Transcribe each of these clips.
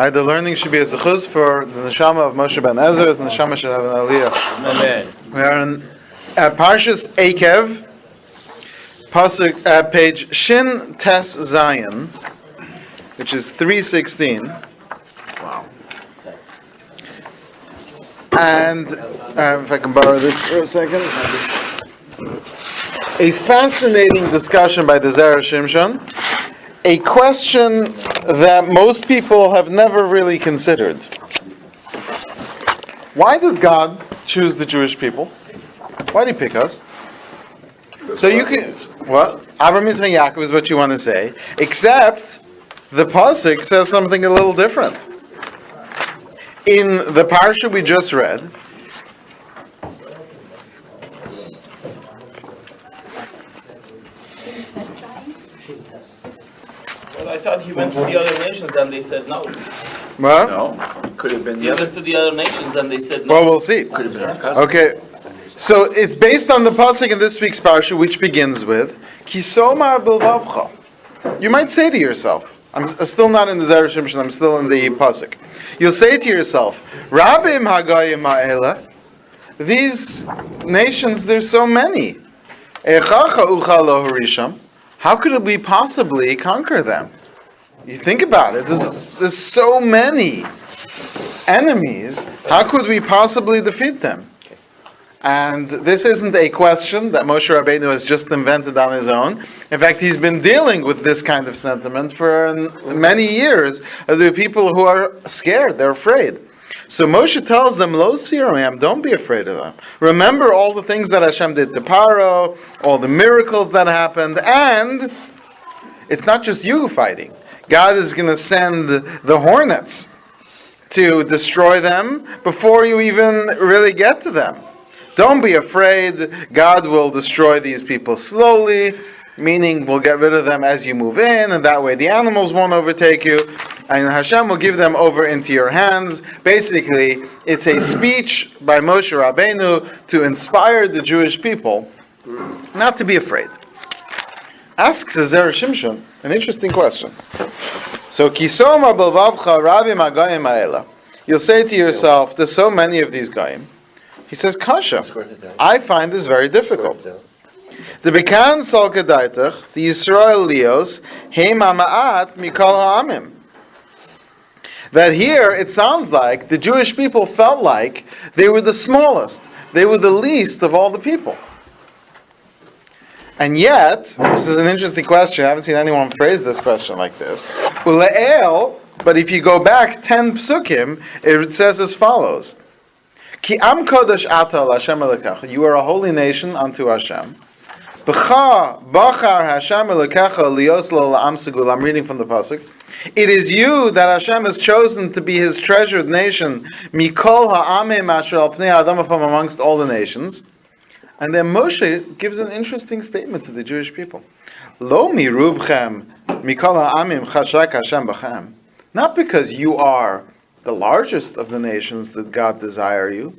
The learning should be a zechus for the neshama of Moshe ben Ezra, the neshama should have an aliyah. Amen. We are in Parshas Eikev, pasuk, page Shin Tes Zion, which is 316. Wow. And if I can borrow this for a second. A fascinating discussion by the Zera Shimshon. A question that most people have never really considered. Why does God choose the Jewish people? Why did He pick us? So you can, what? Abraham, Yitzchak, and Yaakov is what you want to say, except the pasuk says something a little different. In the parsha we just read, I thought he went to the other nations and they said no. well, No, could have been. He went to the other nations and they said no. well, we'll see. Could have been our cousin. Okay, so it's based on the pasuk in this week's parsha, which begins with Kisomar bilvavcha. You might say to yourself, I'm still not in the Zera Shimshon, I'm still in the pasuk. You'll say to yourself, Rabim hagayim ha'ela, these nations, there's so many. Echacha ucha lo harisham. How could we possibly conquer them? You think about it. There's so many enemies. How could we possibly defeat them? And this isn't a question that Moshe Rabbeinu has just invented on his own. In fact, he's been dealing with this kind of sentiment for many years. There are people who are scared, they're afraid. So Moshe tells them, Lo siram, don't be afraid of them. Remember all the things that Hashem did to Paro, all the miracles that happened, and it's not just you fighting. God is going to send the hornets to destroy them before you even really get to them. Don't be afraid. God will destroy these people slowly, meaning we'll get rid of them as you move in, and that way the animals won't overtake you, and Hashem will give them over into your hands. Basically, it's a speech by Moshe Rabbeinu to inspire the Jewish people not to be afraid. Asks Zera Shimshon an interesting question. So, Kisoma belvavcha Rabbi Magayim ha'ela. You'll say to yourself, there's so many of these Goyim. He says, Kasha, I find this very difficult. The Bekan Sol Kedaitach, the Yisrael Leos, Heim Ma'at Mikol Ha'amim. That here it sounds like the Jewish people felt like they were the smallest, they were the least of all the people. And yet, this is an interesting question, I haven't seen anyone phrase this question like this. But if you go back 10 psukim, it says as follows. Ki am kodesh ata Hashem elokach. You are a holy nation unto Hashem. Bachar Hashem elokecha lios lo la'am segul. I'm reading from the pasuk. It is you that Hashem has chosen to be His treasured nation. Mikol ha'amim asher al pnei adam, from amongst all the nations. And then Moshe gives an interesting statement to the Jewish people. Lo mirubchem mikol ha'amim chashak Hashem b'chem. Not because you are the largest of the nations that God desire you,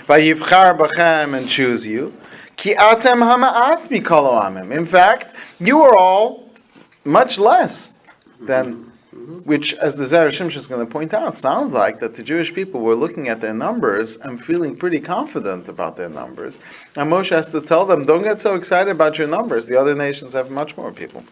vayivchar b'chem, and choose you. Ki atem hama'at mikol ha'amim. In fact, you are all much less than. Which, as the Zera Shimshon is going to point out, sounds like that the Jewish people were looking at their numbers and feeling pretty confident about their numbers. And Moshe has to tell them, don't get so excited about your numbers. The other nations have much more people.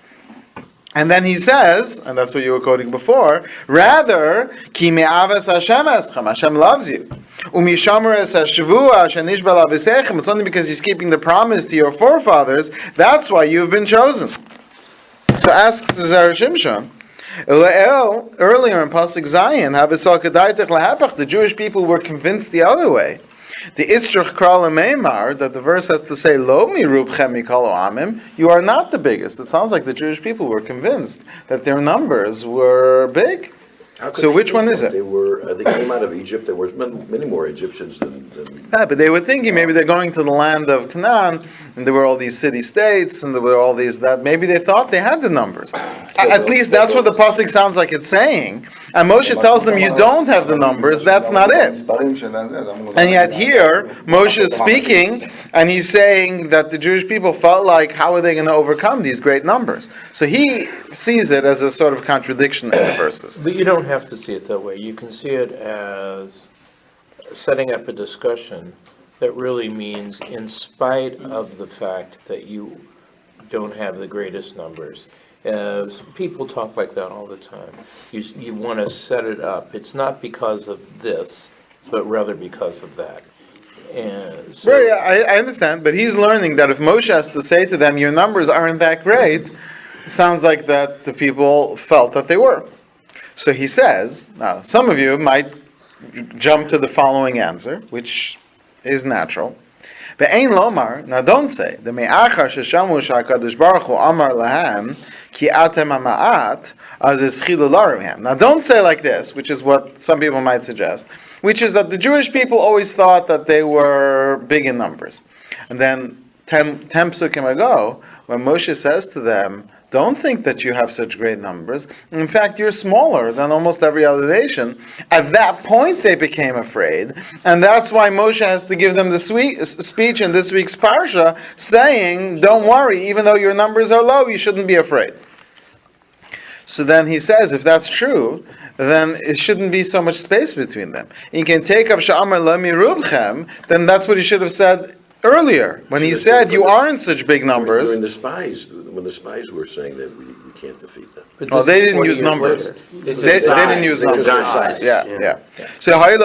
And then he says, and that's what you were quoting before, rather, ki me'aves Hashem eschem, Hashem loves you. U'mishamer es hashvua shenishbal avesechem, it's only because He's keeping the promise to your forefathers, that's why you've been chosen. So asks the Zera Shimshon, earlier in Pasuk Zion, the Jewish people were convinced the other way. The Istrach Kral Meimar, that the verse has to say, Lo mirubchem mikol ha'amim, you are not the biggest. It sounds like the Jewish people were convinced that their numbers were big. So which one is it? They came out of Egypt. There were many more Egyptians than... Yeah, but they were thinking maybe they're going to the land of Canaan, and there were all these city-states, and there were all these that. Maybe they thought they had the numbers. At least that's what the pasuk sounds like it's saying. And Moshe tells them, you don't have the numbers, that's not it. And yet here, Moshe is speaking, and he's saying that the Jewish people felt like, how are they going to overcome these great numbers? So he sees it as a sort of contradiction in the verses. But you don't have to see it that way. You can see it as setting up a discussion that really means, in spite of the fact that you don't have the greatest numbers, as people talk like that all the time, you want to set it up. It's not because of this, but rather because of that. And so, Well, yeah, I understand, but he's learning that if Moshe has to say to them, your numbers aren't that great, it sounds like that the people felt that they were. So he says, now, some of you might jump to the following answer, which is natural. Ve'ein lomar, now don't say, the me'achar sheshamu sha'akadosh baruch hu amar lahem, ki atem ha'ma'at, az eschilu larim. Now don't say like this, which is what some people might suggest, which is that the Jewish people always thought that they were big in numbers. And then 10 psukim ago, when Moshe says to them, don't think that you have such great numbers. In fact, you're smaller than almost every other nation. At that point, they became afraid. And that's why Moshe has to give them the speech in this week's parsha, saying, don't worry, even though your numbers are low, you shouldn't be afraid. So then he says, if that's true, then it shouldn't be so much space between them. You can take up Sha'amar Lami Rubchem, then that's what he should have said earlier, when he said, you aren't such big numbers. During the spies, when the spies were saying that we can't defeat them. Well, they didn't use numbers. They didn't use numbers. Yeah. So, then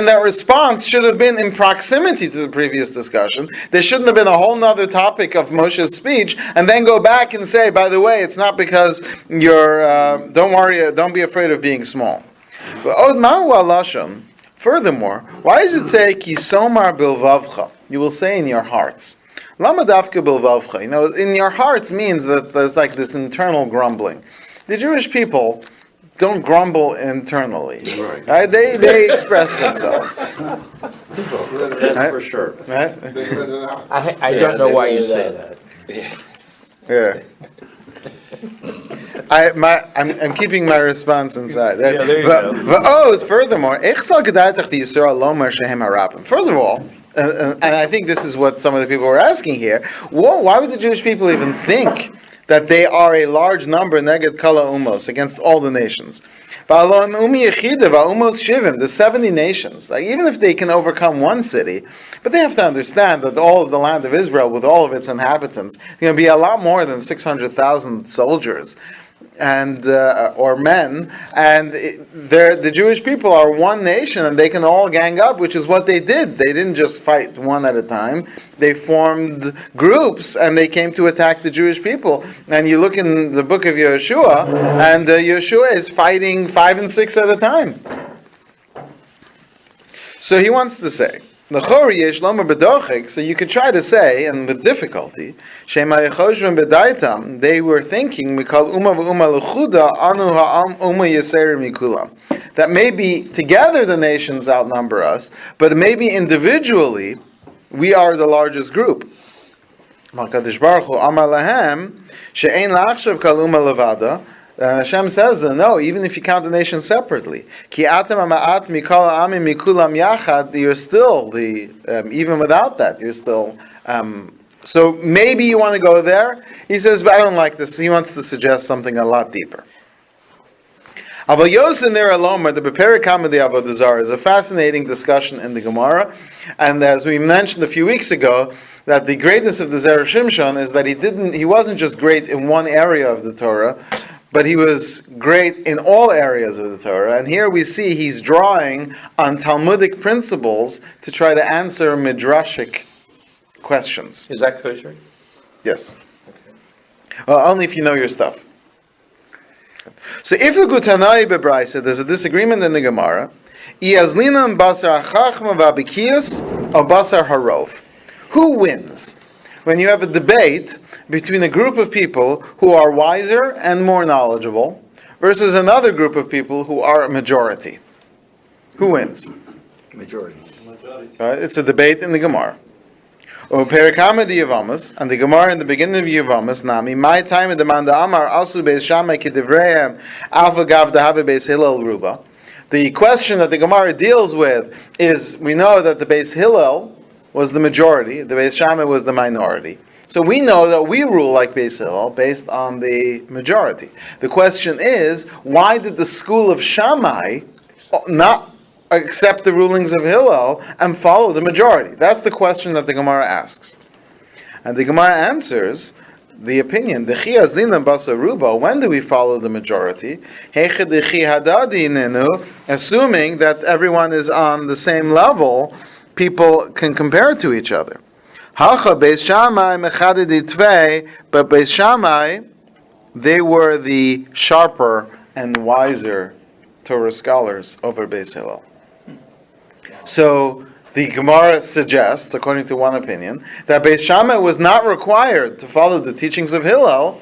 that response should have been in proximity to the previous discussion. There shouldn't have been a whole other topic of Moshe's speech, and then go back and say, by the way, it's not because you're, don't worry, don't be afraid of being small. Furthermore, why does it say, Ki somar bilvavcha? You will say in your hearts. Lama dafka bilvavcha. You know, in your hearts means that there's like this internal grumbling. The Jewish people don't grumble internally. Right? They express themselves. That's for sure. Right? I don't know why you say that. Yeah. I'm keeping my response inside. Yeah, there you go. Furthermore, first of all, and I think this is what some of the people were asking here, why would the Jewish people even think that they are a large number neged kala umos, against all the nations? The 70 nations, like, even if they can overcome one city, but they have to understand that all of the land of Israel, with all of its inhabitants, is going to be a lot more than 600,000 soldiers and or men, and the Jewish people are one nation, and they can all gang up, which is what they did. They didn't just fight one at a time. They formed groups, and they came to attack the Jewish people. And you look in the book of Yeshua, and Yeshua is fighting 5 and 6 at a time. So he wants to say, so you could try to say, and with difficulty, they were thinking that maybe together the nations outnumber us, but maybe individually we are the largest group. Hashem says, no, even if you count the nations separately, you're still even without that, you're still. So maybe you want to go there. He says, but I don't like this. He wants to suggest something a lot deeper. Avoyosin there alone, the Beperikam of the Avodah Zarah is a fascinating discussion in the Gemara, and as we mentioned a few weeks ago, that the greatness of the Zera Shimshon is that he wasn't just great in one area of the Torah, but he was great in all areas of the Torah. And here we see he's drawing on Talmudic principles to try to answer midrashic questions. Is that kosher? Yes. Okay. Well, only if you know your stuff. So if the Gutanai bebraisa, there's a disagreement in the Gemara, Iazlinan basar chachma v'abikiyus or basar harov. Who wins when you have a debate between a group of people who are wiser and more knowledgeable versus another group of people who are a majority? Who wins? Majority. It's a debate in the Gemara. Perikama the Yavamas, and the Gemara in the beginning of Yavamas, Nami, my time in the Manda Amar, also Beis Shammai Kedivreim, Alpha Gav Dahave Beis Hillel Ruba. The question that the Gemara deals with is, we know that the Beis Hillel was the majority, the Beis Shammai was the minority. So we know that we rule like Beis Hillel based on the majority. The question is, why did the school of Shammai not accept the rulings of Hillel and follow the majority? That's the question that the Gemara asks. And the Gemara answers the opinion, when do we follow the majority? Assuming that everyone is on the same level, people can compare to each other. But Beis Shammai, they were the sharper and wiser Torah scholars over Beis Hillel. So the Gemara suggests, according to one opinion, that Beis Shammai was not required to follow the teachings of Hillel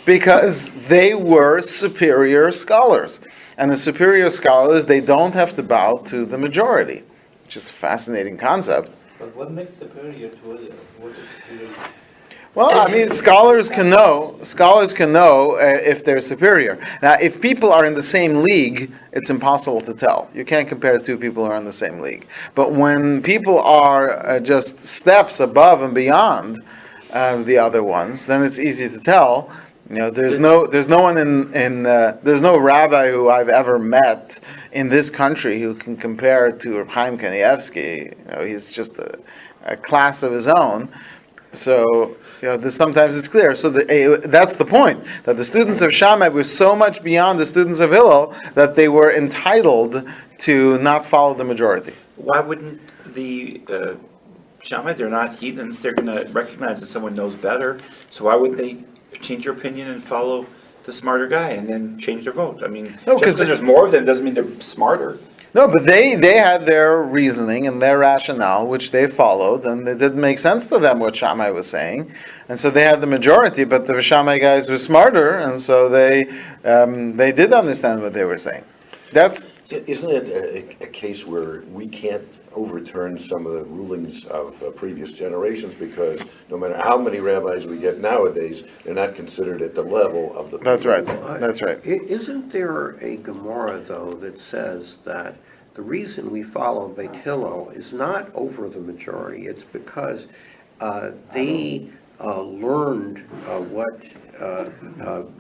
because they were superior scholars. And the superior scholars, they don't have to bow to the majority, which is a fascinating concept. But what makes superior to other? What is superior? Well, I mean, scholars can know if they're superior. Now, if people are in the same league, it's impossible to tell. You can't compare two people who are in the same league. But when people are just steps above and beyond the other ones, then it's easy to tell. You know, there's no rabbi who I've ever met in this country who can compare to Rabbi Chaim Kanievski. You know, he's just a class of his own. So, you know, sometimes it's clear. So that's the point, that the students of Shammai were so much beyond the students of Hillel that they were entitled to not follow the majority. Why wouldn't the Shammai, they're not heathens, they're going to recognize that someone knows better, so why wouldn't they change their opinion and follow the smarter guy and then change their vote? I mean, just because there's more of them doesn't mean they're smarter. No, but they had their reasoning and their rationale, which they followed, and it didn't make sense to them what Shammai was saying, and so they had the majority. But the Shammai guys were smarter, and so they did understand what they were saying. Isn't it a case where we can't overturn some of the rulings of previous generations because no matter how many rabbis we get nowadays, they're not considered at the level of the. That's right. That's right. Isn't there a Gemara, though, that says that the reason we follow Beit Hillel is not over the majority, it's because they learned what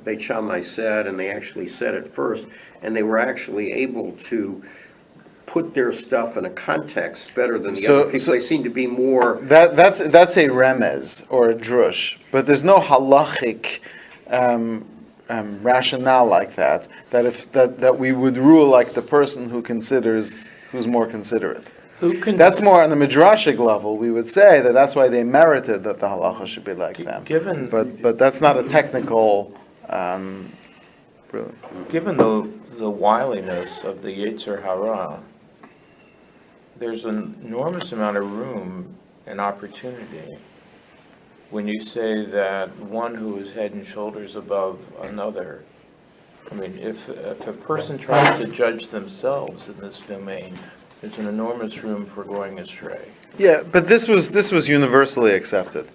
Beit Shammai said, and they actually said it first, and they were actually able to put their stuff in a context better than the other people. They seem to be more. That's a remez or a drush, but there's no halachic rationale like that. That we would rule like the person who's more considerate. That's more on the midrashic level. We would say that's why they merited that the halacha should be like them. But that's not a technical. Given the wiliness of the Yetzer Hara, there's an enormous amount of room and opportunity when you say that one who is head and shoulders above another. I mean, if a person tries to judge themselves in this domain, there's an enormous room for going astray. Yeah, but this was universally accepted.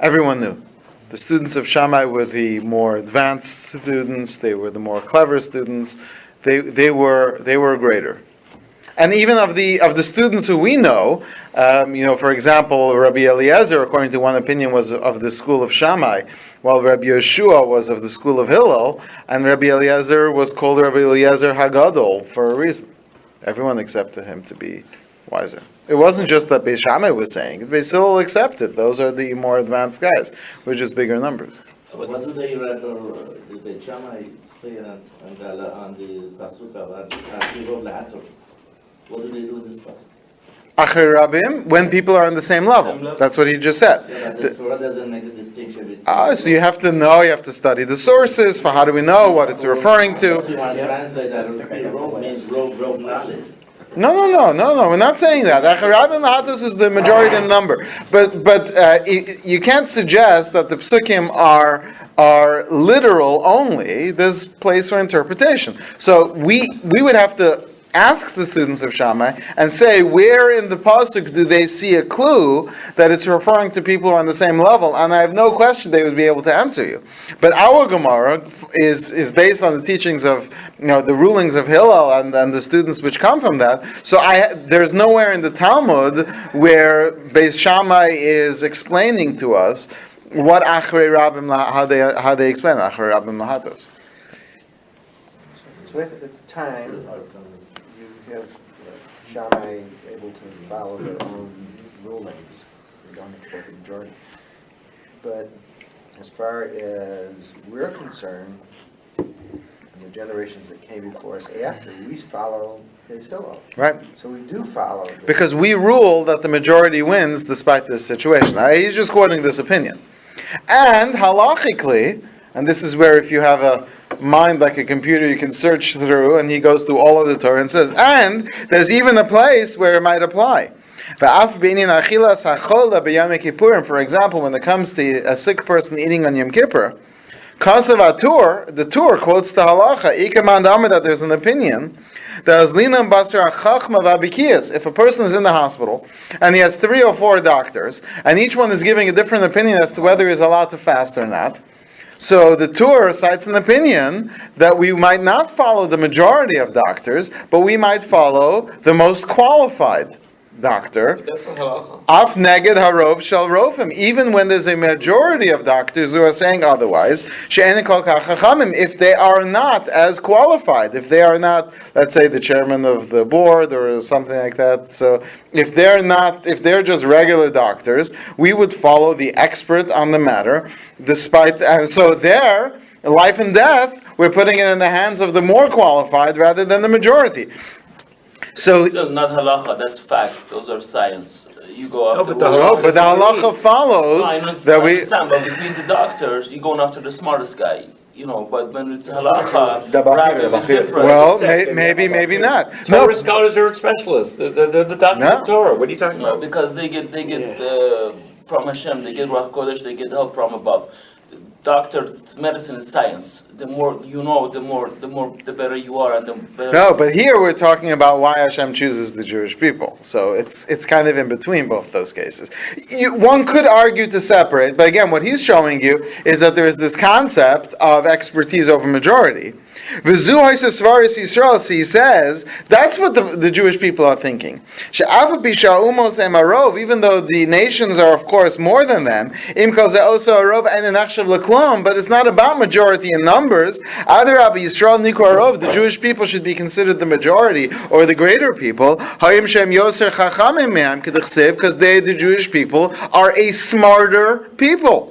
Everyone knew. The students of Shammai were the more advanced students. They were the more clever students. They were greater. And even of the students who we know, for example, Rabbi Eliezer, according to one opinion, was of the school of Shammai, while Rabbi Yeshua was of the school of Hillel, and Rabbi Eliezer was called Rabbi Eliezer Hagadol for a reason. Everyone accepted him to be wiser. It wasn't just that Beis Shammai was saying it; Beis Hillel accepted. Those are the more advanced guys, with just bigger numbers. But what do they rather, the Shammai say on the Pasuk about what do they do in this Pasuk? Acher Rabim, when people are on the same level. That's what he just said. Yeah, but the Torah doesn't make a distinction between. So you have to know, you have to study the sources for how do we know what it's referring to. So you want to translate that robe means robe knowledge. No. We're not saying that. Acher Rabim Hatos is the majority in number. But you can't suggest that the psukim are literal only. There's place for interpretation. So we would have to ask the students of Shammai and say, where in the pasuk do they see a clue that it's referring to people who are on the same level? And I have no question they would be able to answer you. But our Gemara is based on the teachings of, the rulings of Hillel and the students which come from that. So there's nowhere in the Talmud where Beis Shammai is explaining to us what Achrei Rabbim, how they explain Achrei Rabbim Lahatos. So if at the time you have Shammai able to follow their own rulings, we don't have to go to the majority. But as far as we're concerned, and the generations that came before us after, we follow Beis Hillel. Right. So we do follow. Because we rule that the majority wins despite this situation. He's just quoting this opinion. And halachically, and this is where if you have a mind like a computer you can search through, and he goes through all of the Torah and says, and there's even a place where it might apply. For example, when it comes to a sick person eating on Yom Kippur, the Tur quotes the halacha, that there's an opinion if a person is in the hospital and he has 3 or 4 doctors and each one is giving a different opinion as to whether he's allowed to fast or not, so the Torah cites an opinion that we might not follow the majority of doctors, but we might follow the most qualified doctor. That's not halacha. Af neged harov shel rofim. Even when there's a majority of doctors who are saying otherwise, she'en kol kach chachamim, if they are not as qualified, if they are not, let's say, the chairman of the board or something like that. So if they're just regular doctors, we would follow the expert on the matter, and so there, life and death, we're putting it in the hands of the more qualified rather than the majority. So Still not halacha, that's fact. Those are science. You go after. but the halacha follows No, I understand, that I we. understand, but between the doctors, you're going after the smartest guy. But when it's halacha, The Bachir, Rabbi the is Bachir. different. Well, maybe not. Torah No, scholars are specialists, the doctor No. of Torah, what are you talking No, about? because they get from Hashem, they get Ruach Kodesh, they get help from above. Doctor, medicine is science. The more you know, the better you are, and the better. no, but here we're talking about why Hashem chooses the Jewish people. So it's kind of in between both those cases. One could argue to separate, but again, what he's showing you is that there is this concept of expertise over majority. V'zu ha'isesvaris Yisrael, so he says, that's what the Jewish people are thinking. She'av b'sha'umos emarov, even though the nations are, of course, more than them, im kol ze'oso arov and enachshav l'klom, but it's not about majority in numbers. Adarab Yisrael nikru arov, the Jewish people should be considered the majority, or the greater people, ha'im shem yoser chachamim me'am k'dechsev, because they, the Jewish people, are a smarter people.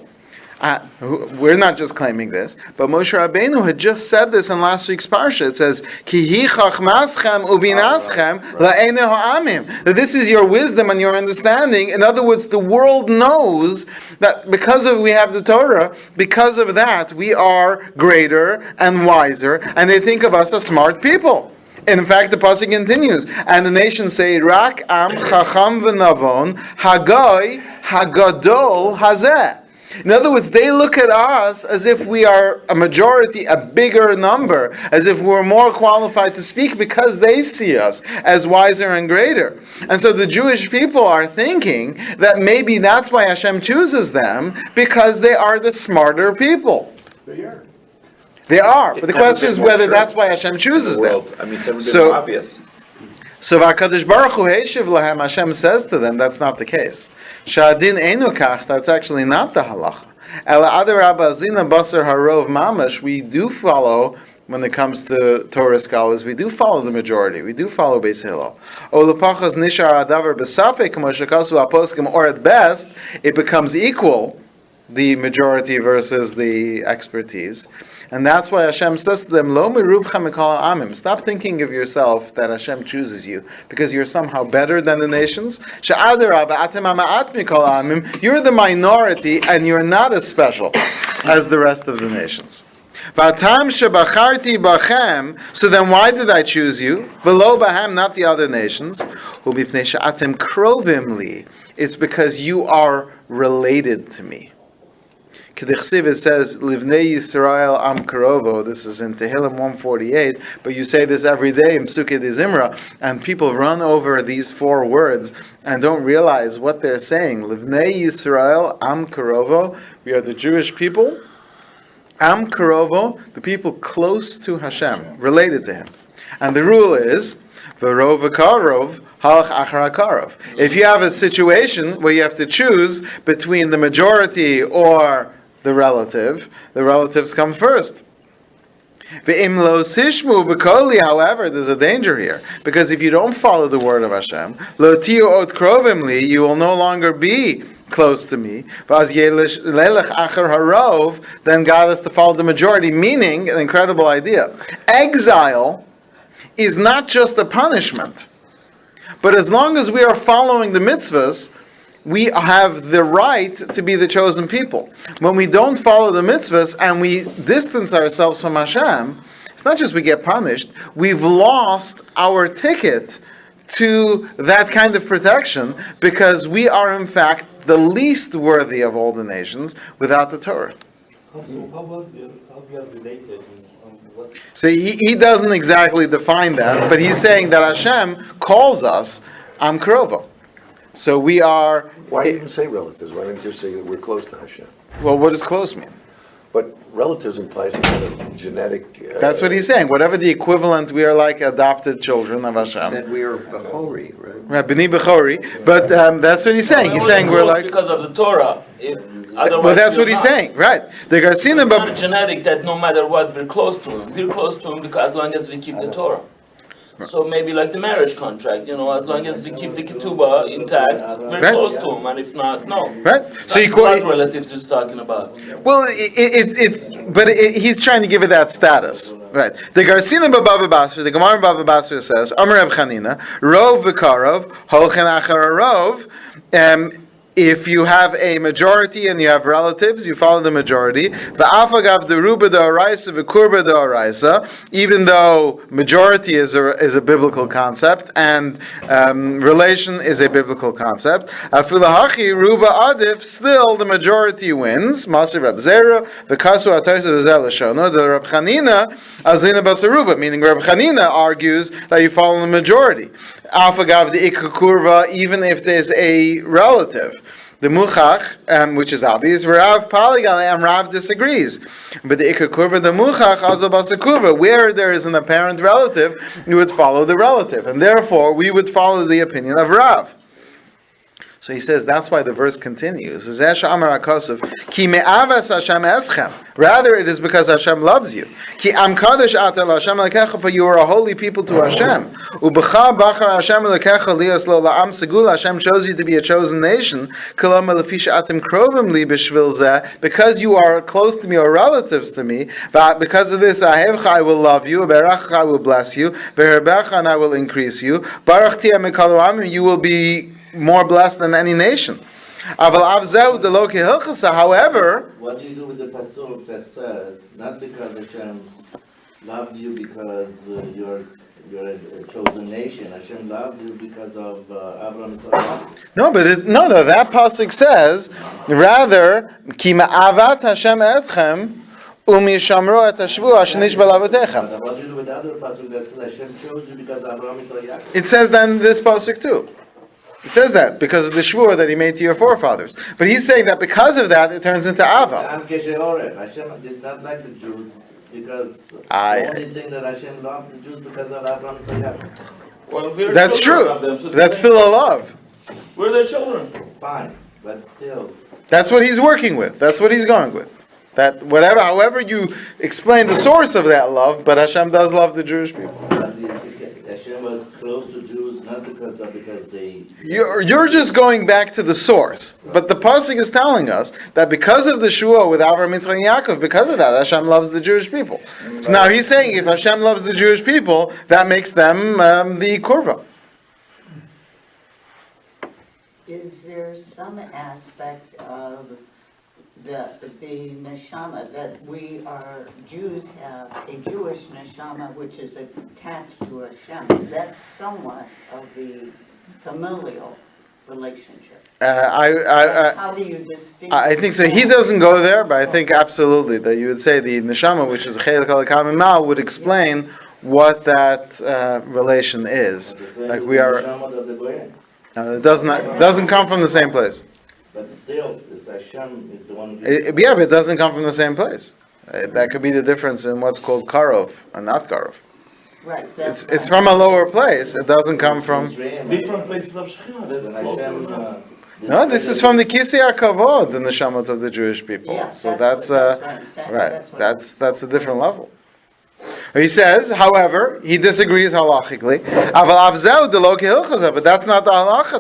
We're not just claiming this, but Moshe Rabbeinu had just said this in last week's parsha. It says, "Ki hi chachmaschem ubinaschem la'enei ha'amim." That this is your wisdom and your understanding. In other words, the world knows that because we have the Torah, because of that, we are greater and wiser, and they think of us as smart people. And in fact, the pasuk continues, and the nations say, "Rak am chacham v'navon hagoy hagadol hazeh." In other words, they look at us as if we are a majority, a bigger number, as if we're more qualified to speak because they see us as wiser and greater. And so the Jewish people are thinking that maybe that's why Hashem chooses them, because they are the smarter people. They are. But the question is whether that's why Hashem chooses them. I mean, it's never been So- more obvious. So V'HaKadosh Baruch Hu Heishiv Lahem, Hashem says to them, that's not the case. Sha'adin Einu Kach, that's actually not the halacha. Ela Adarabba Azina Basar Harov Mamash, we do follow, when it comes to Torah scholars, we do follow the majority. We do follow Beis Hillel. O Lepachas Nishar Adavar B'Safek Moshakasu Aposkim, or at best, it becomes equal, the majority versus the expertise. And that's why Hashem says to them, Lo mirubchem mikol ha'amim. Stop thinking of yourself that Hashem chooses you because you're somehow better than the nations. She'adarabba atem ha'ma'at mikol ha'amim. You're the minority and you're not as special as the rest of the nations. V'atam shebacharti bachem. So then why did I choose you? Below bahem, not the other nations. U'mipnei she'atem krovim li. It's because you are related to me. K'dichsiv, it says, Livnei Yisrael Am Karovo. This is in Tehillim 148, but you say this every day in Psukei de Zimra, and people run over these 4 words and don't realize what they're saying. Livnei Yisrael Am Karovo. We are the Jewish people. Am Karovo, the people close to Hashem, related to Him. And the rule is, V'rov v'karov, halach achar karov. If you have a situation where you have to choose between the majority or the relatives come first. V'im lo sishmu b'koli, however, there's a danger here, because if you don't follow the word of Hashem, lo tiyu ot krovim li, you will no longer be close to me. V'az yelech achar harov, then God has to follow the majority, meaning, an incredible idea. Exile is not just a punishment, but as long as we are following the mitzvahs, we have the right to be the chosen people. When we don't follow the mitzvahs and we distance ourselves from Hashem, it's not just we get punished, we've lost our ticket to that kind of protection, because we are in fact the least worthy of all the nations without the Torah. So how we are related on what's... So he doesn't exactly define that, but he's saying that Hashem calls us Am Karovo. So we are... Why even say relatives? Why don't you just say that we're close to Hashem? Well, what does close mean? But relatives implies some kind of genetic... That's what he's saying. Whatever the equivalent, we are like adopted children of Hashem. That we are Bechori, right? Right, B'ni Bechori. But that's what he's saying. He's saying we're like... Because of the Torah. Otherwise Well, that's we're what he's not. saying, right? The Garcinim... It's not genetic that no matter what, we're close to him. We're close to him because as long as we keep the Torah. So maybe like the marriage contract, as long as we keep the ketubah intact, we're Right. close to him, and if not, no. Right? So That's what relatives is talking about. Well, he's trying to give it that status, right? The Garcinim Baba Basra, the Gemara Baba Basra says, Amar Reb Chanina, Rov v'karov, holchen achar rov. If you have a majority and you have relatives, you follow the majority. V'afagav deruba de'oraisa v'kurba de'oraisa. Even though majority is a biblical concept and relation is a biblical concept, afilahachi ruba adif, still the majority wins. Masir Reb Zera v'kasu atoysa v'zel l'shono. The Reb Chanina azina basaruba, meaning Reb Chanina argues that you follow the majority. Afagav the ikakurva, even if there's a relative. The muchach, which is obvious, Rav Polygon and Rav disagrees. But the ikakurva, the muchach, azabasakurva, where there is an apparent relative, you would follow the relative. And therefore, we would follow the opinion of Rav. So he says that's why the verse continues. Rather, it is because Hashem loves you. For you are a holy people to Hashem. Hashem chose you to be a chosen nation. Because you are close to me or relatives to me. Because of this, I will love you. I will bless you. And I will increase you. You will be more blessed than any nation. However, What do you do with the pasuk that says, not because Hashem loved you because you're a chosen nation. Hashem loves you because of Abraham and Sarah. No, that pasuk says, rather, ki ma'avat Hashem etchem, u'mishamro et hashvu ashnish b'lavotechem. But what do you do with the other pasuk that says Hashem chose you because Abraham and Sarah? It says that in this pasuk too. It says that because of the shvur that he made to your forefathers. But he's saying that because of that, it turns into Ava. Hashem did not like the Jews because the only thing that Hashem loved the Jews because of Abraham and Sarah. Well, we're That's children true. of them, so That's still a love. we're their children. Fine, but still. That's what he's working with. That's what he's going with. That however you explain the source of that love, but Hashem does love the Jewish people. Hashem was close to Jews not because they. You're just going back to the source. But the pasuk is telling us that because of the shua with Avraham, Yitzchak, and Yaakov, because of that, Hashem loves the Jewish people. So now he's saying if Hashem loves the Jewish people, that makes them the kurva. Is there some aspect of the neshama that we are Jews have a Jewish neshama which is attached to Hashem? Is that somewhat of the familial relationship? I How do you distinguish? I think so. He doesn't go there, but I think absolutely that you would say the neshama, which is chelik al ma'u, would explain what that relation is. Like we are, it doesn't come from the same place. But still, this Hashem is the one. Yeah, but it doesn't come from the same place. That could be the difference in what's called karov and not karov. Right. It's from a lower place. It doesn't come from. Different places of Shekhinah, that's closer or not. No, this is from the Kisei HaKavod, the neshamot of the Jewish people. Yeah, So that's that's what I'm saying. right. That's That's a different level. He says, however, he disagrees halachically. But that's not the halacha.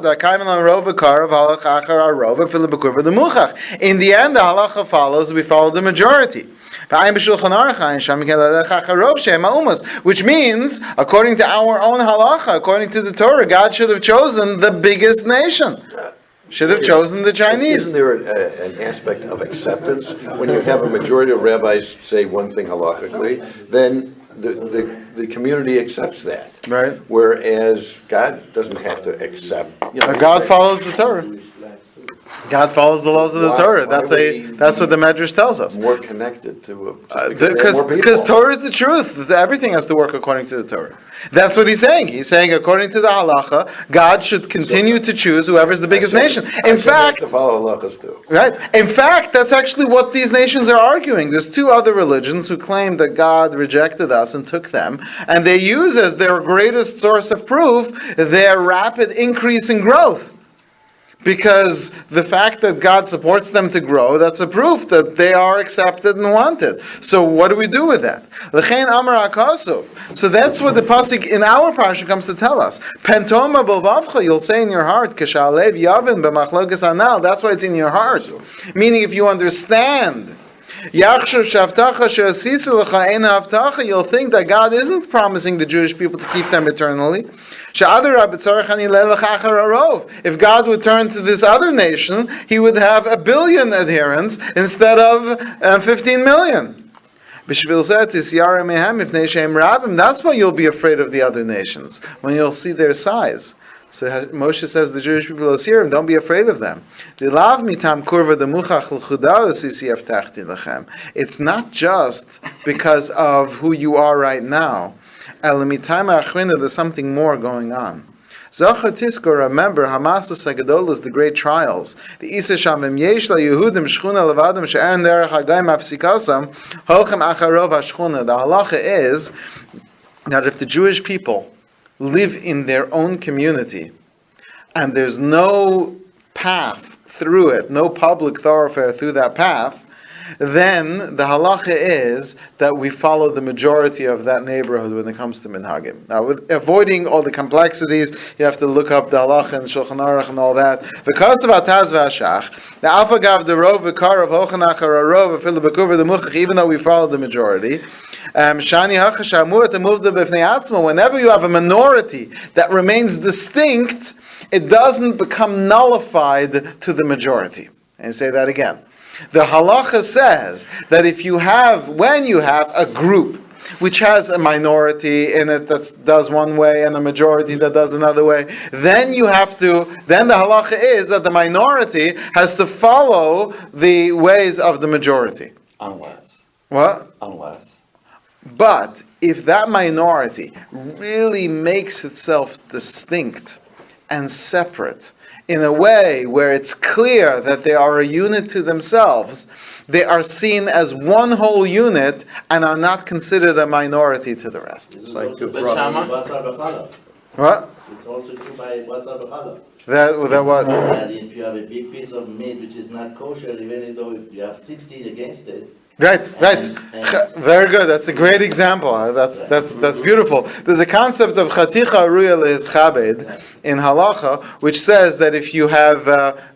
In the end, the halacha follows. We follow the majority. Which means, according to our own halacha, according to the Torah, God should have chosen the biggest nation. Should have chosen the Chinese. Isn't there an aspect of acceptance? When you have a majority of rabbis say one thing halachically, then the community accepts that. Right. Whereas God doesn't have to accept. God follows the Torah. God follows the laws of the Torah. That's what the Medrash tells us. More connected to Because Torah is the truth. Everything has to work according to the Torah. That's what he's saying. He's saying according to the halacha, God should continue to choose whoever's the biggest nation. In fact, to follow halachas too. right? In fact, that's actually what these nations are arguing. There's two other religions who claim that God rejected us and took them, and they use as their greatest source of proof their rapid increase in growth. Because the fact that God supports them to grow, that's a proof that they are accepted and wanted. So what do we do with that? L'chein amar hakasuv. So that's what the pasuk in our parsha comes to tell us. Pentoma b'lvavcha, you'll say in your heart, k'sha'alev yavin b'machlokas anal. That's why it's in your heart. Meaning if you understand, you'll think that God isn't promising the Jewish people to keep them eternally. If God would turn to this other nation, he would have 1 billion adherents instead of 15 million. That's why you'll be afraid of the other nations, when you'll see their size. So Moshe says to the Jewish people of Syria, don't be afraid of them. It's not just because of who you are right now. There's something more going on. Remember, Hamasas Hagadolas, the great trials. The Isa Shamim Yeshla Yehudim Shchuna Levadim She'erin Derech Hagayim Afsikasam Holchem Acharov HaShchuna. The halacha is that if the Jewish people live in their own community and there's no path through it, no public thoroughfare through that path, then the halacha is that we follow the majority of that neighborhood when it comes to minhagim. Now, with avoiding all the complexities, you have to look up the halacha and Shulchan Aruch and all that. Because of ataz v'ashach, the alpha gav the rov v'kar of hochanach or a rov of filibakuver the muchach, even though we follow the majority. Shani hachashamur to move the b'fnei atzmo. Whenever you have a minority that remains distinct, it doesn't become nullified to the majority. And say that again. The halacha says that when you have a group which has a minority in it that does one way and a majority that does another way, then the halacha is that the minority has to follow the ways of the majority. Unless. What? Unless. But if that minority really makes itself distinct and separate, in a way where it's clear that they are a unit to themselves, they are seen as one whole unit and are not considered a minority to the rest. What? It's also true by basar b'challah. That what? That if you have a big piece of meat which is not kosher, even though you have 60 against it. Right. Very good. That's a great example. That's beautiful. There's a concept of chaticha aruya lehischabed in halacha, which says that if you have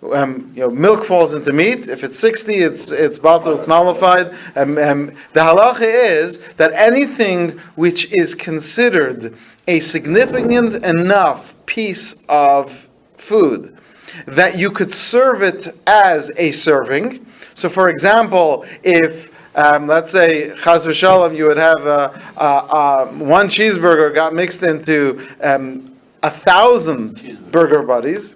milk falls into meat, if it's 60, it's bottle, it's nullified. The halacha is that anything which is considered a significant enough piece of food that you could serve it as a serving. So, for example, if let's say chas v'shalom, you would have one cheeseburger got mixed into 1,000 burger buddies,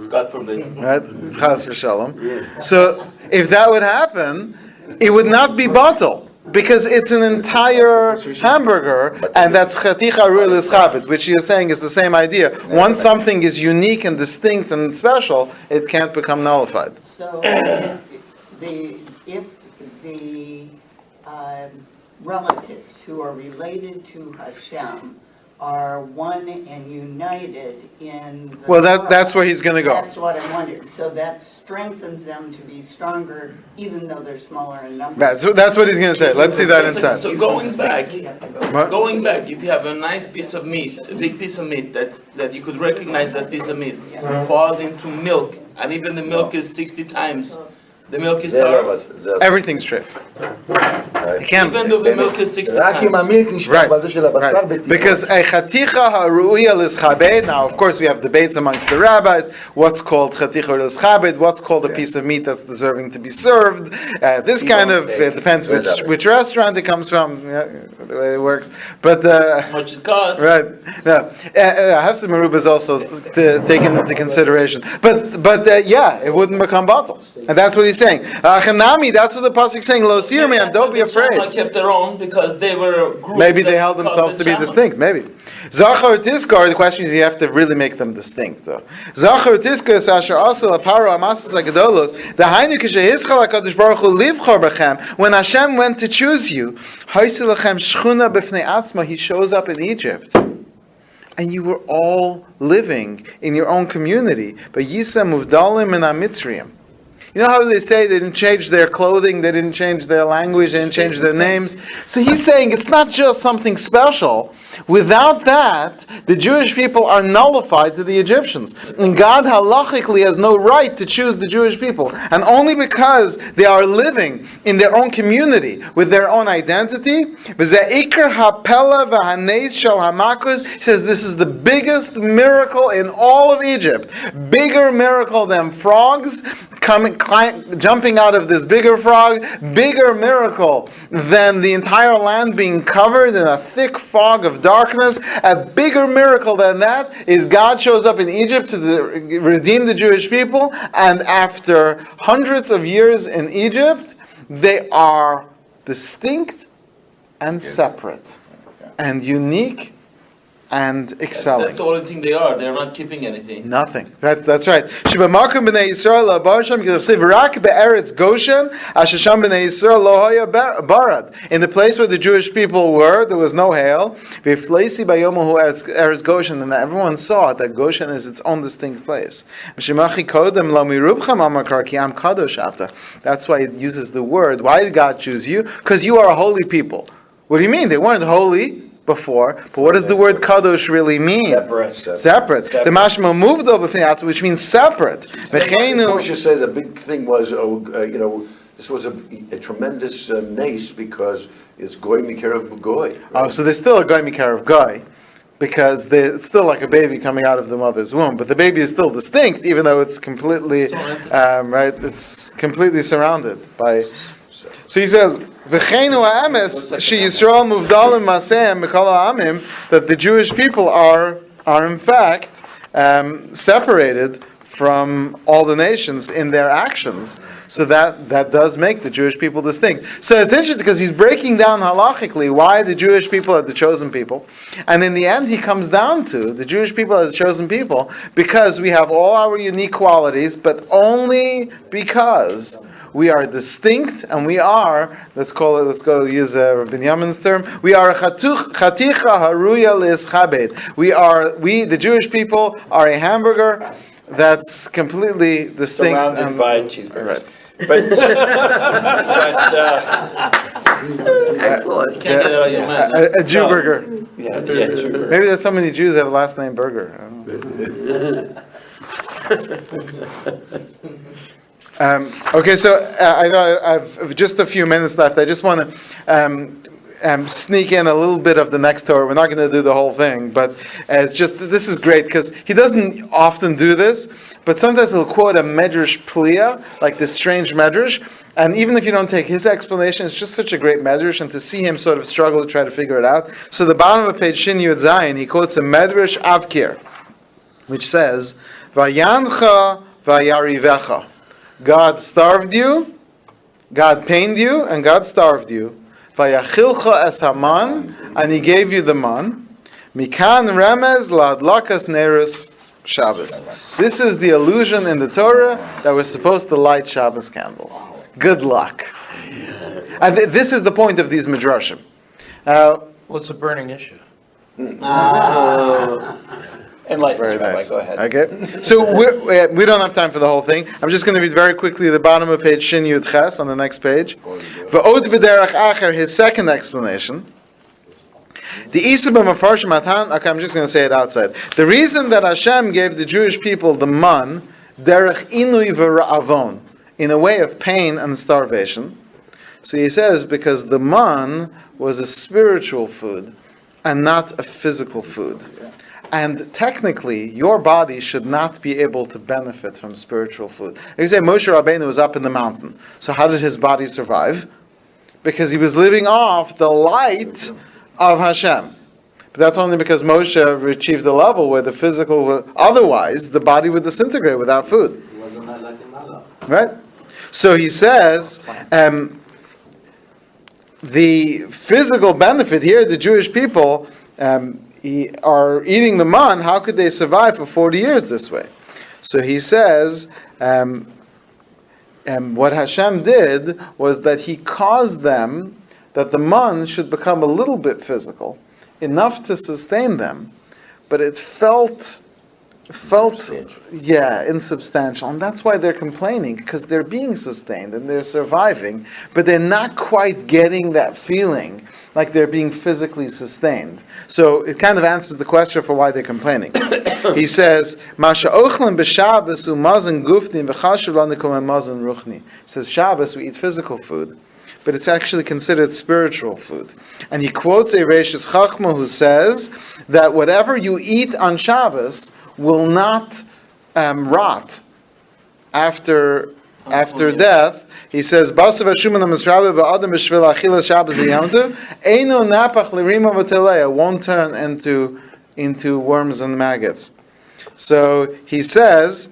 God forbid. Right? Chas v'shalom. So if that would happen, it would not be batal, because it's an entire hamburger, and that's chaticha ru'el eschabed, which you're saying is the same idea. Once something is unique and distinct and special, it can't become nullified. So if the relatives who are related to Hashem are one and united in the Well, Torah, that's where he's going to go. that's what I wondered. So that strengthens them to be stronger, even though they're smaller in number. That's what he's going to say. Let's see that inside. So going back, What? if you have a nice piece of meat, a big piece of meat that you could recognize that piece of meat falls into milk, and even the milk is 60 times, the milk is dark. Everything's straight. It can't be. Even though the milk is 60 רק אם times. המילק נשכח Right. בזה של הבשר Right. בטבעו. Because a chaticha haru'iyah lischabed. Now, of course, we have debates amongst the rabbis. What's called chaticha lischabed? What's called a piece of meat that's deserving to be served? This kind of it depends which restaurant it comes from. Yeah, the way it works. But How much it cost? right, no, Hafsid Merubah is also taken into consideration. But yeah, it wouldn't become batal, and that's what he's saying. Chanami, that's what the pasuk is saying. Lo sir, man, don't be afraid. Shammai kept their own because they were a group. Maybe they that held themselves to be Shammai. distinct. Maybe. Zachar Tiskar. The question is, you have to really make them distinct, though. Zachar Tiskar is asher asel aparo amasas agadolos. The hainu kishehischal hakadosh baruch hu livchor bechem. When Hashem went to choose you, haisil lachem shchuna b'fnei atzma. He shows up in Egypt, and you were all living in your own community. But Yisa muvdalim and Amitzrayim. You know how they say they didn't change their clothing, they didn't change their language, they didn't change their names? So he's saying it's not just something special. Without that, the Jewish people are nullified to the Egyptians. And God halachically has no right to choose the Jewish people. And only because they are living in their own community, with their own identity, he says this is the biggest miracle in all of Egypt. Bigger miracle than frogs jumping out of this bigger frog, bigger miracle than the entire land being covered in a thick fog of darkness. A bigger miracle than that is God shows up in Egypt to redeem the Jewish people, and after hundreds of years in Egypt, they are distinct and separate and unique and excelling. That's the only thing they are. They're not keeping anything. Nothing. That's right. Shebamakom b'nei Yisrael la'barsham k'chsiv rak be'eretz Goshen asher sham b'nei Yisrael lo haya barad. In the place where the Jewish people were, there was no hail. V'fleisi bayomu eretz Goshen, and everyone saw that Goshen is its own distinct place. M'shemachi kodem lo mirubcham amakar ki am kadosh ata. That's why it uses the word. Why did God choose you? Because you are a holy people. What do you mean? They weren't holy before, but what does the word kadosh really mean? Separate. The mashma moved over which means separate. Moshe said the big thing was, this was a tremendous nace because it's goy mikerav goy. Right? Oh, so there's still a goy mikerav goy, because it's still like a baby coming out of the mother's womb, but the baby is still distinct, even though it's completely right. It's completely surrounded by. So he says, "V'cheinu ha'emes she Yisrael muvdalim maseim mikol ha'amim," that the Jewish people are in fact separated from all the nations in their actions. So that does make the Jewish people distinct. So it's interesting because he's breaking down halachically why the Jewish people are the chosen people, and in the end he comes down to the Jewish people are the chosen people because we have all our unique qualities, but only because we are distinct, and we are, let's go use Rabbi Yamin's term, we are chaticha haruya li'eschabed. We, the Jewish people, are a hamburger that's completely distinct. Surrounded by cheeseburgers. Right. Excellent. You can't get it out of your mind. A Jew burger. Yeah, Jew burger. Maybe there's so many Jews that have last name Burger. I don't know. Okay, so I know I've just a few minutes left. I just want to sneak in a little bit of the next Torah. We're not going to do the whole thing, but it's just, this is great because he doesn't often do this, but sometimes he'll quote a medrash pliya, like this strange medrash, and even if you don't take his explanation, it's just such a great medrash, and to see him sort of struggle to try to figure it out. So the bottom of page Shin Yud Zayin, he quotes a medrash avkir, which says, Vayancha vayarivecha. God starved you, God pained you, and God starved you. Vayachilcha es haman, and He gave you the man. Mikan remez ladlakas neris Shabbos. This is the allusion in the Torah that we're supposed to light Shabbos candles. Good luck. And this is the point of these midrashim. What's a burning issue? Enlighten us, Very Rabbi, nice. go ahead. Okay. So we don't have time for the whole thing. I'm just going to read very quickly the bottom of page Shin Yud Ches on the next page. V'od b'derech acher, his second explanation. The Isab Mafarshim Matan. Okay, I'm just going to say it outside. The reason that Hashem gave the Jewish people the man, derech inui v'ra'avon, in a way of pain and starvation. So he says because the man was a spiritual food and not a physical food. And technically, your body should not be able to benefit from spiritual food. You say Moshe Rabbeinu was up in the mountain. So how did his body survive? Because he was living off the light of Hashem. But that's only because Moshe achieved a level where the physical, otherwise the body would disintegrate without food. Right? So he says, the physical benefit here, the Jewish people are eating the man, how could they survive for 40 years this way? So he says, what Hashem did was that He caused them, that the man should become a little bit physical, enough to sustain them, but it felt insubstantial, and that's why they're complaining, because they're being sustained and they're surviving, but they're not quite getting that feeling like they're being physically sustained. So it kind of answers the question for why they're complaining. He says, "Masha ochlan b'Shabbos umazon gufni v'chashuv lanu komen mazon ruchni." He says, Shabbos we eat physical food, but it's actually considered spiritual food. And he quotes a Reishis Chachma who says that whatever you eat on Shabbos will not rot after death. He says, "Basav Hashuman HaMisrabe ba'adam b'shvil achilas Shabbos v'yamtu eino napach l'rima v'telea," won't turn into worms and maggots. So he says,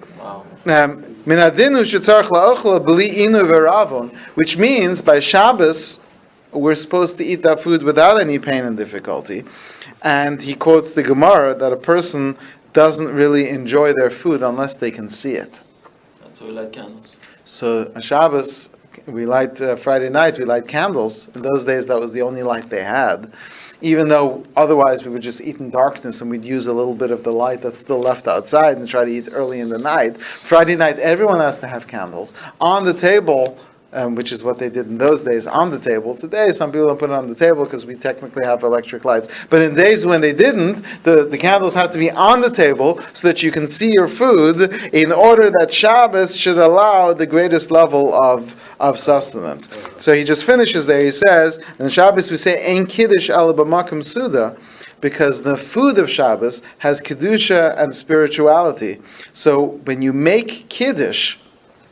"Minadinu shetzarich la'ochla b'li inu v'ravon," which means by Shabbos we're supposed to eat that food without any pain and difficulty. And he quotes the Gemara that a person doesn't really enjoy their food unless they can see it. That's why we light candles. So on Shabbos, we light Friday night. We light candles. In those days, that was the only light they had. Even though otherwise we would just eat in darkness and we'd use a little bit of the light that's still left outside and try to eat early in the night. Friday night, everyone has to have candles on the table. Which is what they did in those days, on the table. Today, some people don't put it on the table because we technically have electric lights. But in days when they didn't, the candles had to be on the table so that you can see your food in order that Shabbos should allow the greatest level of sustenance. So he just finishes there. He says, in Shabbos we say, Ein Kiddush ala b'makom suda, because the food of Shabbos has Kedusha and spirituality. So when you make Kiddush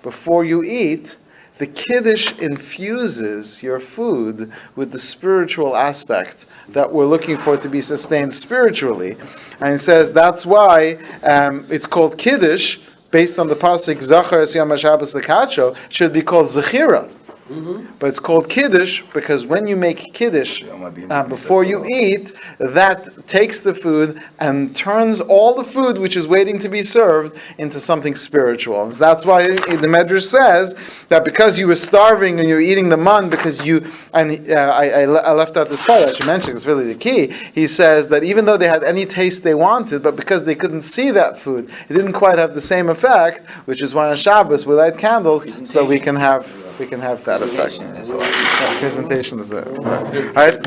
before you eat, the Kiddush infuses your food with the spiritual aspect that we're looking for to be sustained spiritually. And it says that's why it's called Kiddush, based on the pasuk Zachar es Yom HaShabbos L'Kadsho, should be called Zechira. But it's called Kiddush because when you make Kiddush before you eat, that takes the food and turns all the food which is waiting to be served into something spiritual. And that's why the Medrash says that because you were starving and you were eating the man, because you, and I left out this part, I should mention, it's really the key. He says that even though they had any taste they wanted, but because they couldn't see that food, it didn't quite have the same effect, which is why on Shabbos we light candles so we can have that effect. Presentation is it. All right.